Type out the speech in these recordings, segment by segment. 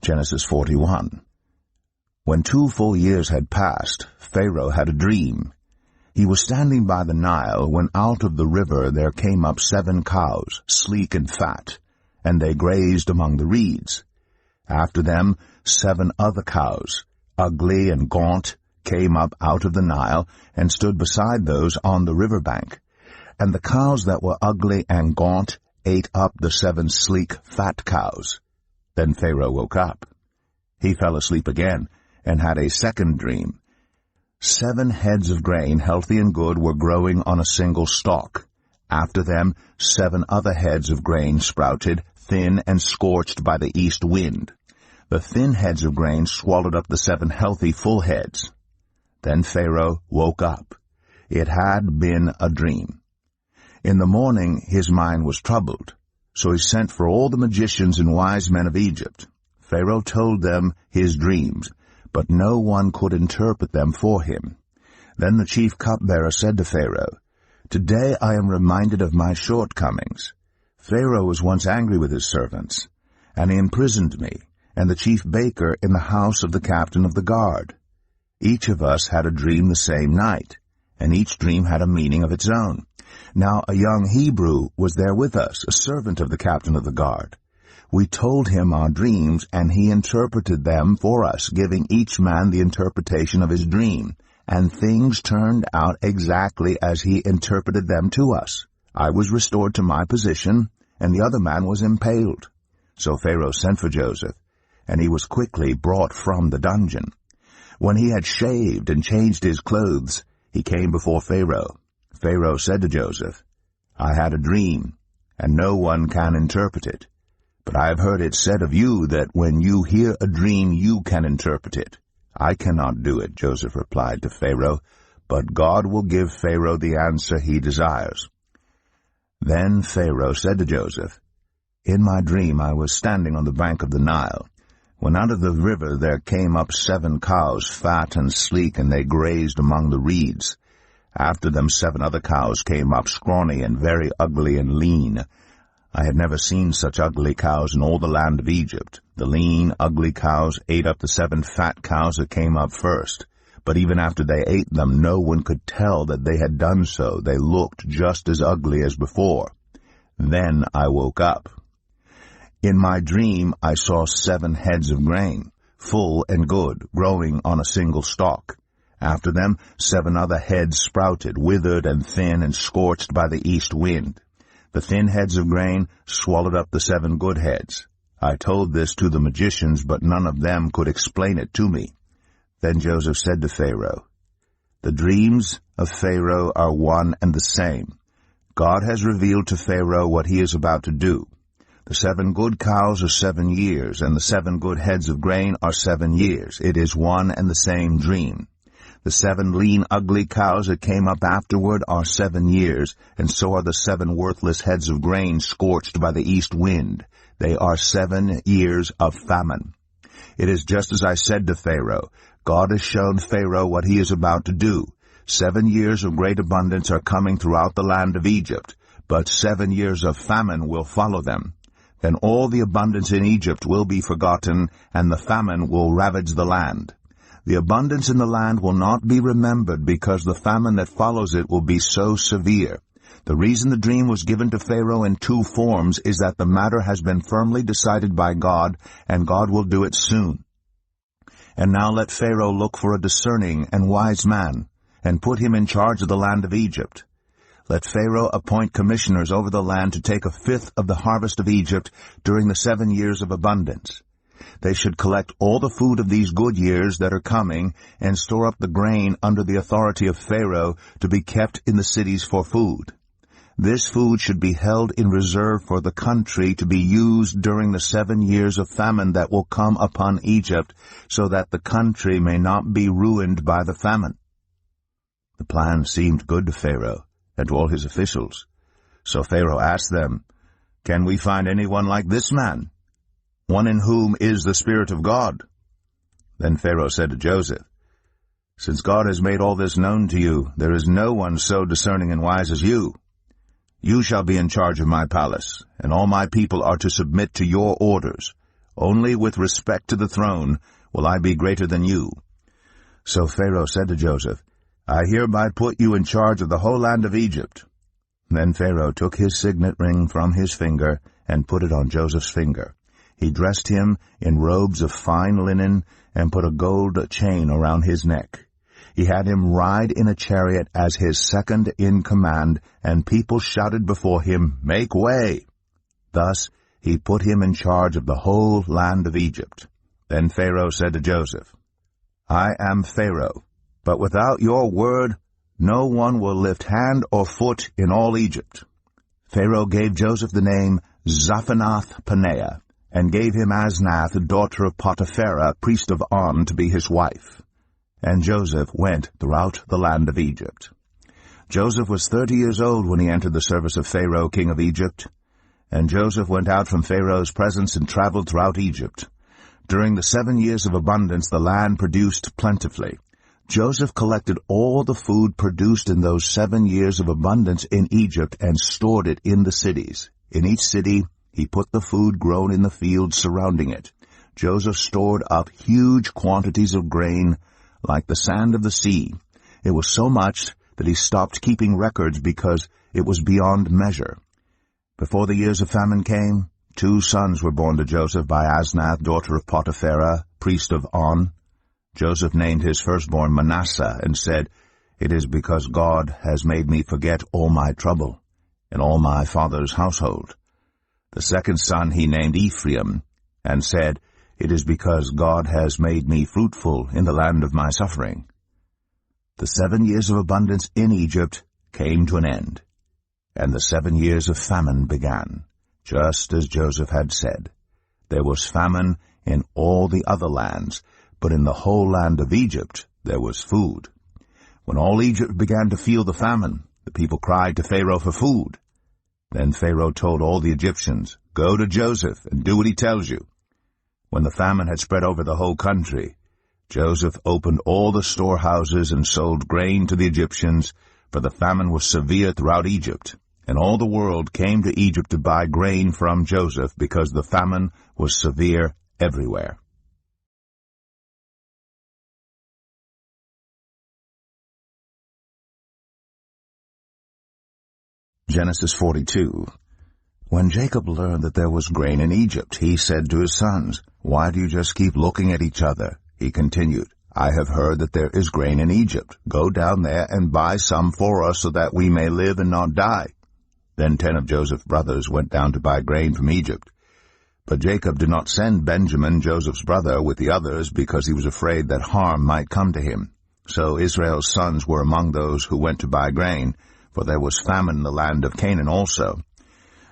Genesis 41. When 2 full years had passed, Pharaoh had a dream. He was standing by the Nile when out of the river there came up 7 cows, sleek and fat, and they grazed among the reeds. After them 7 other cows, ugly and gaunt, came up out of the Nile and stood beside those on the river bank. And the cows that were ugly and gaunt ate up the 7 sleek, fat cows. Then Pharaoh woke up. He fell asleep again and had a second dream. 7 heads of grain, healthy and good, were growing on a single stalk. After them 7 other heads of grain sprouted, thin and scorched by the east wind. The thin heads of grain swallowed up the 7 healthy full heads. Then Pharaoh woke up. It had been a dream. In the morning his mind was troubled, so he sent for all the magicians and wise men of Egypt. Pharaoh told them his dreams, but no one could interpret them for him. Then the chief cupbearer said to Pharaoh, "Today I am reminded of my shortcomings. Pharaoh was once angry with his servants, and he imprisoned me and the chief baker in the house of the captain of the guard. Each of us had a dream the same night, and each dream had a meaning of its own. Now a young Hebrew was there with us, a servant of the captain of the guard. We told him our dreams, and he interpreted them for us, giving each man the interpretation of his dream. And things turned out exactly as he interpreted them to us. I was restored to my position, and the other man was impaled." So Pharaoh sent for Joseph, and he was quickly brought from the dungeon. When he had shaved and changed his clothes, he came before Pharaoh. Pharaoh said to Joseph, "I had a dream, and no one can interpret it. But I have heard it said of you that when you hear a dream you can interpret it." "I cannot do it," Joseph replied to Pharaoh, "but God will give Pharaoh the answer he desires." Then Pharaoh said to Joseph, "In my dream I was standing on the bank of the Nile, when out of the river there came up 7 cows, fat and sleek, and they grazed among the reeds. After them 7 other cows came up, scrawny and very ugly and lean. I had never seen such ugly cows in all the land of Egypt. The lean, ugly cows ate up the 7 fat cows that came up first. But even after they ate them, no one could tell that they had done so. They looked just as ugly as before. Then I woke up. In my dream I saw 7 heads of grain, full and good, growing on a single stalk. After them 7 other heads sprouted, withered and thin and scorched by the east wind. The thin heads of grain swallowed up the 7 good heads. I told this to the magicians, but none of them could explain it to me." Then Joseph said to Pharaoh, "The dreams of Pharaoh are one and the same. God has revealed to Pharaoh what he is about to do. The 7 good cows are 7 years, and the 7 good heads of grain are 7 years. It is one and the same dream. The 7 lean, ugly cows that came up afterward are 7 years, and so are the 7 worthless heads of grain scorched by the east wind. They are 7 years of famine. It is just as I said to Pharaoh. God has shown Pharaoh what he is about to do. 7 years of great abundance are coming throughout the land of Egypt, but 7 years of famine will follow them. Then all the abundance in Egypt will be forgotten, and the famine will ravage the land. The abundance in the land will not be remembered, because the famine that follows it will be so severe. The reason the dream was given to Pharaoh in 2 forms is that the matter has been firmly decided by God, and God will do it soon. And now let Pharaoh look for a discerning and wise man, and put him in charge of the land of Egypt. Let Pharaoh appoint commissioners over the land to take 1/5 of the harvest of Egypt during the 7 years of abundance. They should collect all the food of these good years that are coming, and store up the grain under the authority of Pharaoh to be kept in the cities for food. This food should be held in reserve for the country to be used during the 7 years of famine that will come upon Egypt, so that the country may not be ruined by the famine." The plan seemed good to Pharaoh and to all his officials. So Pharaoh asked them, "Can we find anyone like this man, one in whom is the Spirit of God?" Then Pharaoh said to Joseph, "Since God has made all this known to you, there is no one so discerning and wise as you. You shall be in charge of my palace, and all my people are to submit to your orders. Only with respect to the throne will I be greater than you." So Pharaoh said to Joseph, "I hereby put you in charge of the whole land of Egypt." Then Pharaoh took his signet ring from his finger and put it on Joseph's finger. He dressed him in robes of fine linen and put a gold chain around his neck. He had him ride in a chariot as his second in command, and people shouted before him, "Make way!" Thus he put him in charge of the whole land of Egypt. Then Pharaoh said to Joseph, "I am Pharaoh, but without your word no one will lift hand or foot in all Egypt." Pharaoh gave Joseph the name Zaphenath-Paneah, and gave him Asnath, daughter of Potipherah, priest of On, to be his wife. And Joseph went throughout the land of Egypt. Joseph was 30 years old when he entered the service of Pharaoh, king of Egypt. And Joseph went out from Pharaoh's presence and traveled throughout Egypt. During the 7 years of abundance the land produced plentifully. Joseph collected all the food produced in those 7 years of abundance in Egypt and stored it in the cities. In each city he put the food grown in the fields surrounding it. Joseph stored up huge quantities of grain, like the sand of the sea. It was so much that he stopped keeping records because it was beyond measure. Before the years of famine came, 2 sons were born to Joseph by Asnath, daughter of Potipherah, priest of On. Joseph named his firstborn Manasseh and said, "It is because God has made me forget all my trouble and all my father's household." The second son he named Ephraim, and said, "It is because God has made me fruitful in the land of my suffering." The 7 years of abundance in Egypt came to an end, and the 7 years of famine began, just as Joseph had said. There was famine in all the other lands, but in the whole land of Egypt there was food. When all Egypt began to feel the famine, the people cried to Pharaoh for food. Then Pharaoh told all the Egyptians, "Go to Joseph and do what he tells you." When the famine had spread over the whole country, Joseph opened all the storehouses and sold grain to the Egyptians, for the famine was severe throughout Egypt, and all the world came to Egypt to buy grain from Joseph because the famine was severe everywhere. Genesis 42. When Jacob learned that there was grain in Egypt, he said to his sons, "Why do you just keep looking at each other?" He continued, "I have heard that there is grain in Egypt. Go down there and buy some for us so that we may live and not die." Then 10 of Joseph's brothers went down to buy grain from Egypt. But Jacob did not send Benjamin, Joseph's brother, with the others because he was afraid that harm might come to him. So Israel's sons were among those who went to buy grain, for there was famine in the land of Canaan also.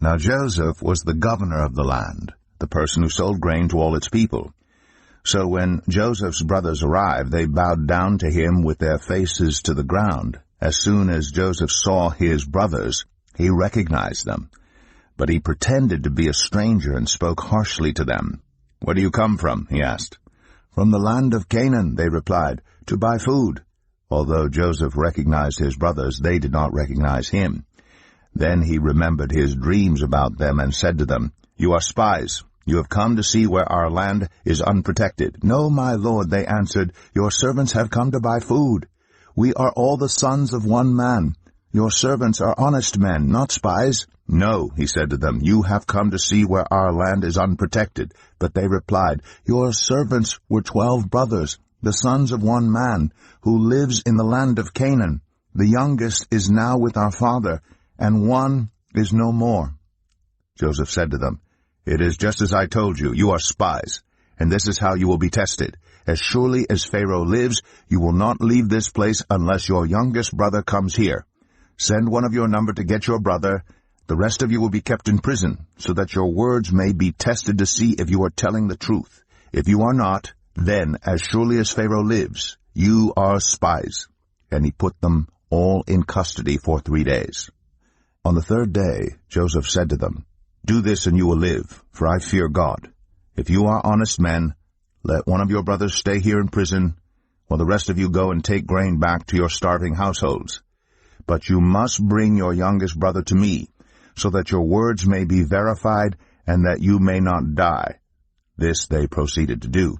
Now Joseph was the governor of the land, the person who sold grain to all its people. So when Joseph's brothers arrived, they bowed down to him with their faces to the ground. As soon as Joseph saw his brothers, he recognized them. But he pretended to be a stranger and spoke harshly to them. "Where do you come from?" he asked. "From the land of Canaan," they replied, "to buy food." Although Joseph recognized his brothers, they did not recognize him. Then he remembered his dreams about them and said to them, "You are spies. You have come to see where our land is unprotected." "No, my lord," they answered, "your servants have come to buy food. We are all the sons of one man. Your servants are honest men, not spies." "No," he said to them, "you have come to see where our land is unprotected." But they replied, "Your servants were 12 brothers, the sons of one man, who lives in the land of Canaan. The youngest is now with our father, and one is no more." Joseph said to them, "It is just as I told you. You are spies, and this is how you will be tested. As surely as Pharaoh lives, you will not leave this place unless your youngest brother comes here. Send one of your number to get your brother. The rest of you will be kept in prison, so that your words may be tested to see if you are telling the truth. If you are not, then, as surely as Pharaoh lives, you are spies." And he put them all in custody for 3 days. On the 3rd day, Joseph said to them, "Do this and you will live, for I fear God. If you are honest men, let one of your brothers stay here in prison, while the rest of you go and take grain back to your starving households. But you must bring your youngest brother to me, so that your words may be verified and that you may not die." This they proceeded to do.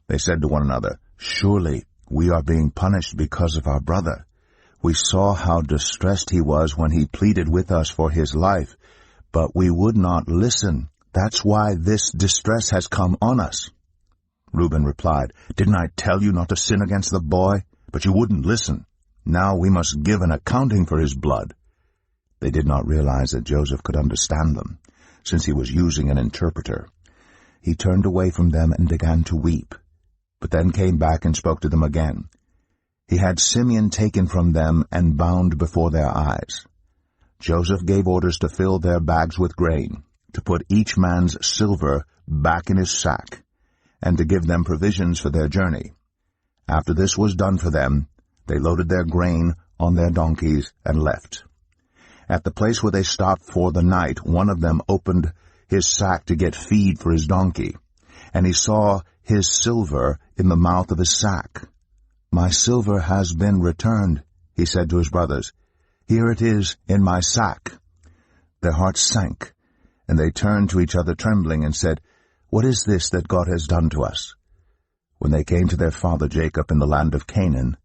They said to one another, "Surely we are being punished because of our brother. We saw how distressed he was when he pleaded with us for his life, but we would not listen. That's why this distress has come on us." Reuben replied, "Didn't I tell you not to sin against the boy? But you wouldn't listen. Now we must give an accounting for his blood." They did not realize that Joseph could understand them, since he was using an interpreter. He turned away from them and began to weep, but then came back and spoke to them again. He had Simeon taken from them and bound before their eyes. Joseph gave orders to fill their bags with grain, to put each man's silver back in his sack, and to give them provisions for their journey. After this was done for them, they loaded their grain on their donkeys and left. At the place where they stopped for the night, one of them opened his sack to get feed for his donkey, and he saw his silver in the mouth of his sack. "My silver has been returned," he said to his brothers. "Here it is in my sack." Their hearts sank, and they turned to each other trembling and said, "What is this that God has done to us?" When they came to their father Jacob in the land of Canaan,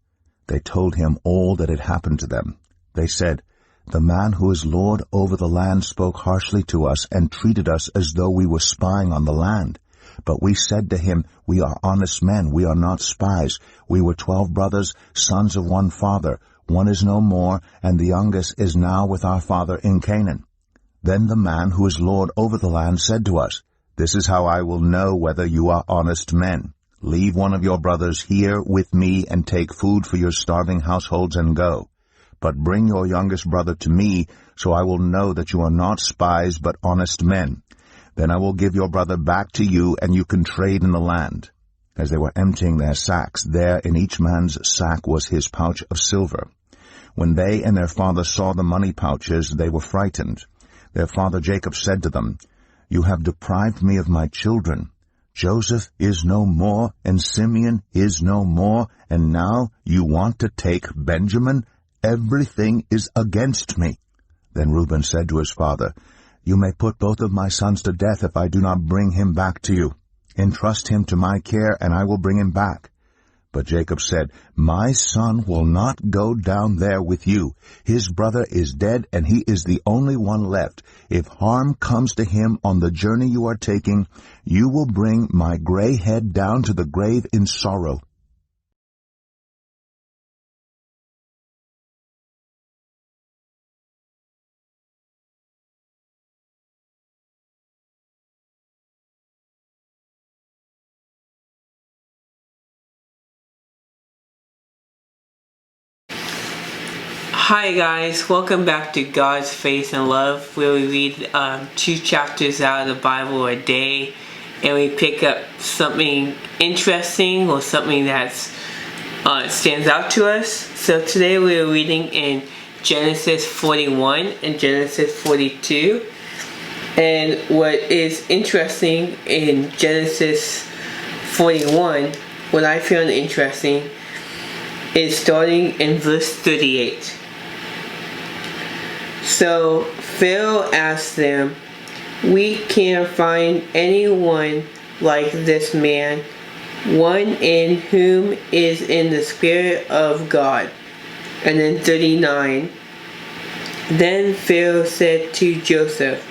they told him all that had happened to them. They said, "The man who is lord over the land spoke harshly to us and treated us as though we were spying on the land. But we said to him, 'We are honest men, we are not spies. We were 12 brothers, sons of one father. One is no more, and the youngest is now with our father in Canaan.' Then the man who is lord over the land said to us, 'This is how I will know whether you are honest men. Leave one of your brothers here with me and take food for your starving households and go. But bring your youngest brother to me, so I will know that you are not spies but honest men. Then I will give your brother back to you, and you can trade in the land.' As they were emptying their sacks, there in each man's sack was his pouch of silver. When they and their father saw the money pouches, they were frightened. Their father Jacob said to them, 'You have deprived me of my children. Joseph is no more, and Simeon is no more, and now you want to take Benjamin? Everything is against me.' Then Reuben said to his father, 'You may put both of my sons to death if I do not bring him back to you. Entrust him to my care, and I will bring him back.' But Jacob said, 'My son will not go down there with you. His brother is dead, and he is the only one left. If harm comes to him on the journey you are taking, you will bring my gray head down to the grave in sorrow.'" Hi guys, welcome back to God's Faith and Love, where we read 2 chapters out of the Bible a day, and we pick up something interesting or something that stands out to us. So today we are reading in Genesis 41 and Genesis 42. And what is interesting in Genesis 41, what I found interesting, is starting in verse 38. So Pharaoh asked them, "We can't find anyone like this man, one in whom is in the Spirit of God." And then 39. Then Pharaoh said to Joseph,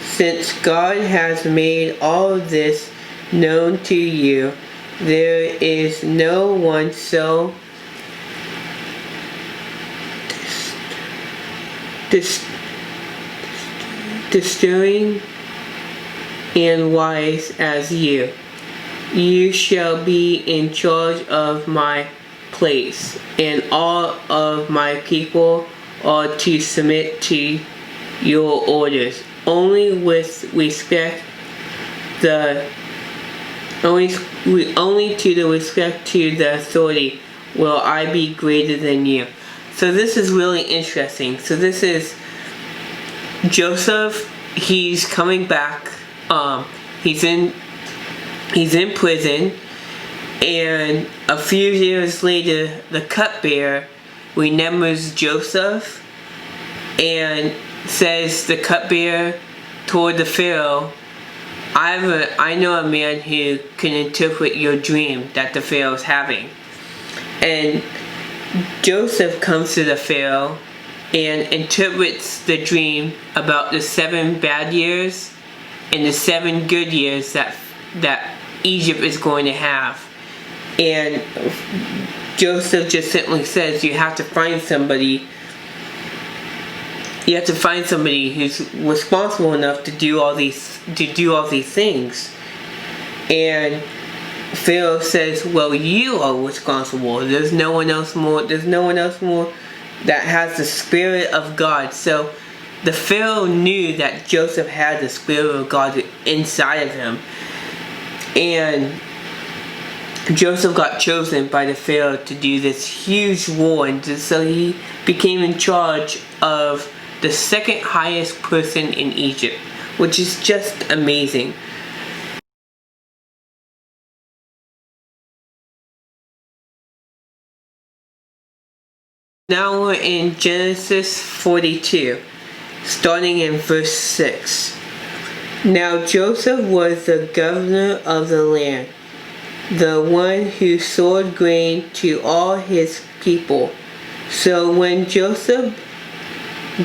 "Since God has made all this known to you, there is no one so discerning and wise as you. You shall be in charge of my place, and all of my people are to submit to your orders. Only with respect only to the respect to the authority will I be greater than you." So this is really interesting. So this is Joseph. He's coming back. He's in prison, and a few years later, the cupbearer remembers Joseph and says the cupbearer toward the Pharaoh, I know a man who can interpret your dream that the Pharaoh is having. And Joseph comes to the Pharaoh and interprets the dream about the 7 bad years and the 7 good years that Egypt is going to have. And Joseph just simply says you have to find somebody who's responsible enough to do all these things. And Pharaoh says, well, you are responsible. There's no one else more that has the Spirit of God. So the Pharaoh knew that Joseph had the Spirit of God inside of him. And Joseph got chosen by the Pharaoh to do this huge war, and so he became in charge of the 2nd highest person in Egypt, which is just amazing. Now we're in Genesis 42, starting in verse 6. Now Joseph was the governor of the land, the one who sold grain to all his people. So when Joseph's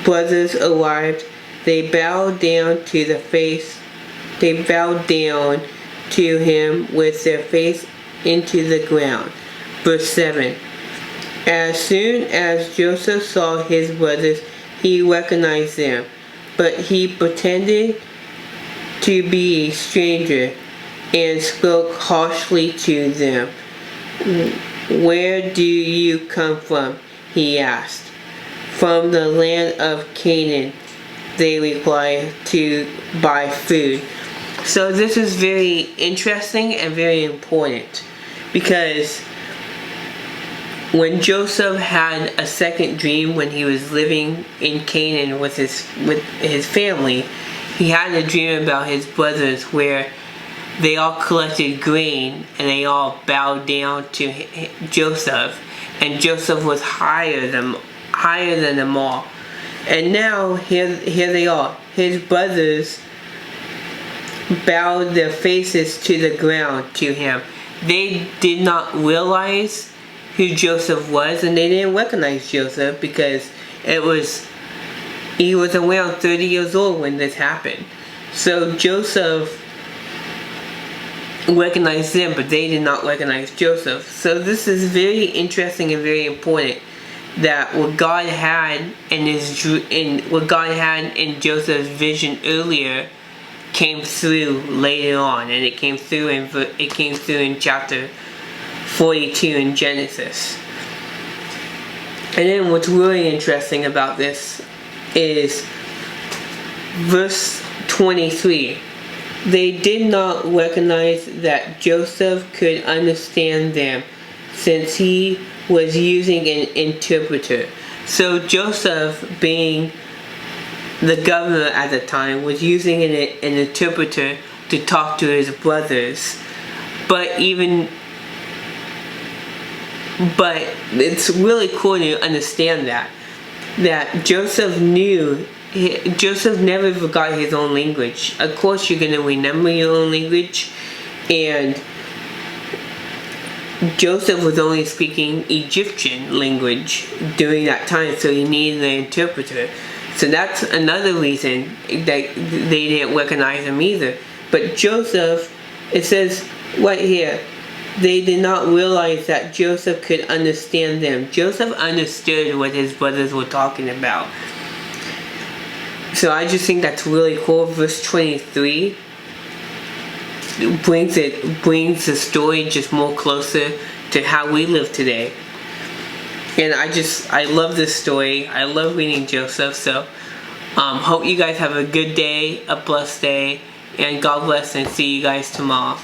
brothers arrived, they bowed down to him with their face into the ground. Verse 7. As soon as Joseph saw his brothers, he recognized them, but he pretended to be a stranger and spoke harshly to them. Where do you come from? He asked. From the land of Canaan, they replied, to buy food. So this is very interesting and very important, because when Joseph had a second dream when he was living in Canaan with his family, he had a dream about his brothers where they all collected grain and they all bowed down to Joseph, and Joseph was higher than them all. And now here they are. His brothers bowed their faces to the ground to him. They did not realize who Joseph was, and they didn't recognize Joseph because he was around 30 years old when this happened. So Joseph recognized them, but they did not recognize Joseph. So this is very interesting and very important, that what God had in Joseph's vision earlier came through later on, and it came through in chapter 42 in Genesis. And then what's really interesting about this is verse 23. They did not recognize that Joseph could understand them, since he was using an interpreter. So Joseph, being the governor at the time, was using an interpreter to talk to his brothers. But it's really cool to understand that Joseph never forgot his own language. Of course you're going to remember your own language, and Joseph was only speaking Egyptian language during that time, so he needed an interpreter. So that's another reason that they didn't recognize him either. But Joseph, it says right here, they did not realize that Joseph could understand them. Joseph understood what his brothers were talking about. So I just think that's really cool. Verse 23 brings the story just more closer to how we live today. And I love this story. I love reading Joseph. So hope you guys have a good day, a blessed day, and God bless, and see you guys tomorrow.